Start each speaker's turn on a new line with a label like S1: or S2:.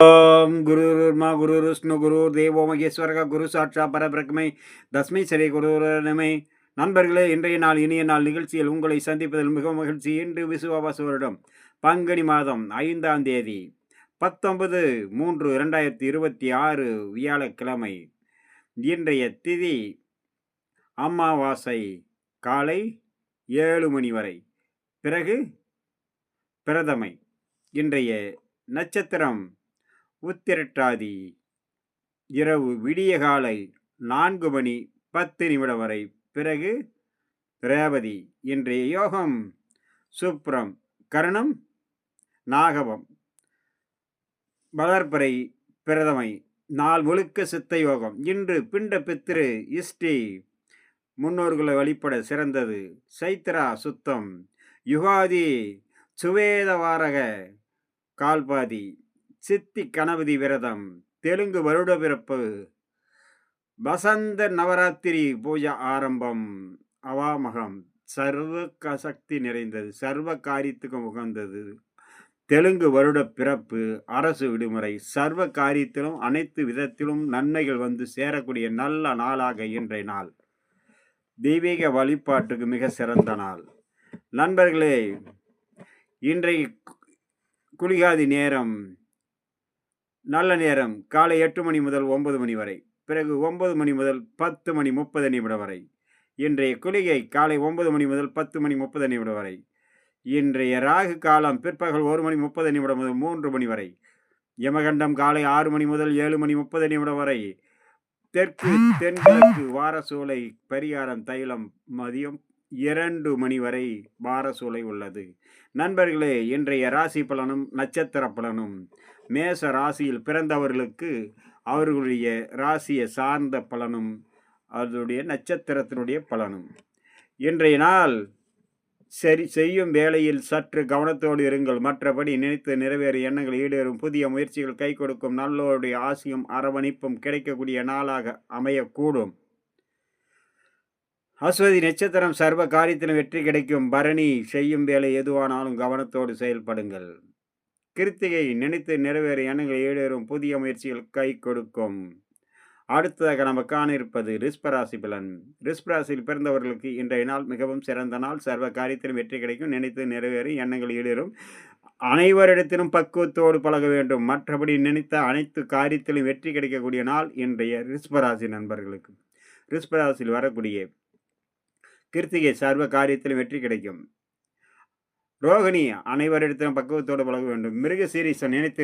S1: ஓம் குருர்மா குருர் விஷ்ணு குருர் தேவோ மகேஸ்வரக குரு சாட்சா பரபிரக்மை தஸ்மை சரி குருரனமை. நண்பர்களே, இன்றைய நாள் இனிய நாள் நிகழ்ச்சியில் உங்களை சந்திப்பதில் மிகவும் மகிழ்ச்சி. இன்று விசுவாச வருடம் பங்குனி மாதம் 5ஆம் தேதி 19/3/2026 வியாழக்கிழமை. இன்றைய திதி அமாவாசை காலை 7 மணி வரை, பிறகு பிரதமை. இன்றைய நட்சத்திரம் உத்திரட்டாதி. இரவு விடிய காலை 4 மணி 10 நிமிடம் வரை, பிறகு ரேவதி. இன்றைய யோகம் சுப்ரம், கரணம் நாகவம், வளர்ப்பறை பிரதமை. நாள் முழுக்க சித்த யோகம். இன்று பிண்ட பித்திரு இஷ்டி முன்னோர்களை வழிபட சிறந்தது. சைத்ரா சுத்தம், யுகாதி சுவேதவாரக கால்பாதி, சித்தி கணபதி விரதம், தெலுங்கு வருட பிறப்பு, வசந்த நவராத்திரி பூஜா ஆரம்பம், அவாமகம். சர்வ சக்தி நிறைந்தது, சர்வ காரியத்துக்கும் உகந்தது. தெலுங்கு வருட பிறப்பு, அரசு விடுமுறை. சர்வ காரியத்திலும் அனைத்து விதத்திலும் நன்மைகள் வந்து சேரக்கூடிய நல்ல நாளாக இன்றைய நாள். தெய்வீக வழிபாட்டுக்கு மிக சிறந்த நாள். நண்பர்களே, இன்றைய குளிகாதி நேரம் நல்ல நேரம் காலை 8 மணி முதல் 9 மணி வரை, பிறகு 9 மணி முதல் 10 மணி 30 நிமிடம் வரை. இன்றைய குளிகை காலை 9 மணி முதல் 10 மணி 30 நிமிடம் வரை. இன்றைய ராகு காலம் பிற்பகல் 1 மணி 30 நிமிடம் முதல் 3 மணி வரை. யமகண்டம் காலை 6 மணி முதல் 7 மணி 30 நிமிடம் வரை. தெற்கு தென்கிழக்கு வாரசூலை பரிகாரம் தைலம் மதியம் 2 மணி வரை வாரசூலை உள்ளது. நண்பர்களே, இன்றைய ராசி பலனும் நட்சத்திர பலனும். மேச ராசியில் பிறந்தவர்களுக்கு அவர்களுடைய ராசியை சார்ந்த பலனும் அதனுடைய நட்சத்திரத்தினுடைய பலனும். இன்றைய நாள் சரி செய்யும் வேளையில் சற்று கவனத்தோடு இருங்கள். மற்றபடி நினைத்து நிறைவேறும் எண்ணங்கள் ஈடேறும். புதிய முயற்சிகள் கை கொடுக்கும். நல்லோருடைய ஆசியும் அரவணைப்பும் கிடைக்கக்கூடிய நாளாக அமையக்கூடும். அஸ்வதி நட்சத்திரம் சர்வ காரியத்திலும் வெற்றி கிடைக்கும். பரணி செய்யும் வேலை எதுவானாலும் கவனத்தோடு செயல்படுங்கள். கிருத்திகை நினைத்து நிறைவேறும் எண்ணங்கள் ஈடேறும். புதிய முயற்சிகள் கை கொடுக்கும். அடுத்ததாக நம்ம காண இருப்பது ரிஷபராசி பலன். ரிஷபராசியில் பிறந்தவர்களுக்கு இன்றைய நாள் மிகவும் சிறந்த நாள். சர்வ காரியத்திலும் வெற்றி கிடைக்கும். நினைத்து நிறைவேறும் எண்ணங்கள் ஈடேறும். அனைவரிடத்திலும் பக்குவத்தோடு பழக வேண்டும். மற்றபடி நினைத்த அனைத்து காரியத்திலும் வெற்றி கிடைக்கக்கூடிய நாள் இன்றைய ரிஷபராசி நண்பர்களுக்கு. ரிஷபராசியில் வரக்கூடிய கிருத்திகை சர்வ காரியத்திலும் வெற்றி கிடைக்கும். ரோகிணி அனைவரிடத்திலும் பக்குவத்தோடு பழக வேண்டும். மிருக சீரிசம் நினைத்து